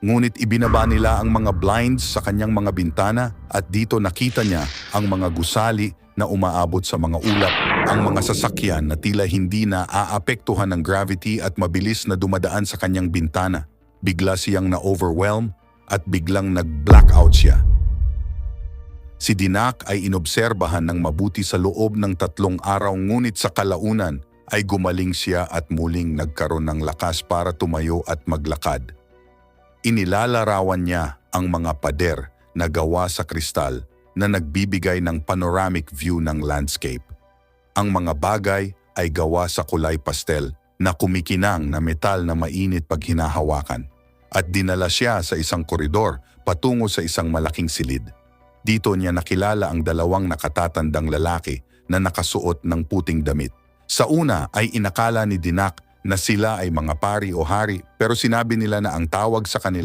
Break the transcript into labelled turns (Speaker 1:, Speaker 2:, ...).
Speaker 1: Ngunit ibinaba nila ang mga blinds sa kanyang mga bintana at dito nakita niya ang mga gusali na umaabot sa mga ulap, ang mga sasakyan na tila hindi na aapektuhan ng gravity at mabilis na dumadaan sa kanyang bintana. Bigla siyang na-overwhelm at biglang nag-blackout siya. Si Dinak ay inobserbahan ng mabuti sa loob ng 3 araw ngunit sa kalaunan ay gumaling siya at muling nagkaroon ng lakas para tumayo at maglakad. Inilalarawan niya ang mga pader na gawa sa kristal na nagbibigay ng panoramic view ng landscape. Ang mga bagay ay gawa sa kulay pastel na kumikinang na metal na mainit pag hinahawakan. At dinala siya sa isang koridor patungo sa isang malaking silid. Dito niya nakilala ang 2 nakatatandang lalaki na nakasuot ng puting damit. Sa una ay inakala ni Dinak na sila ay mga pari o hari pero sinabi nila na ang tawag sa kanila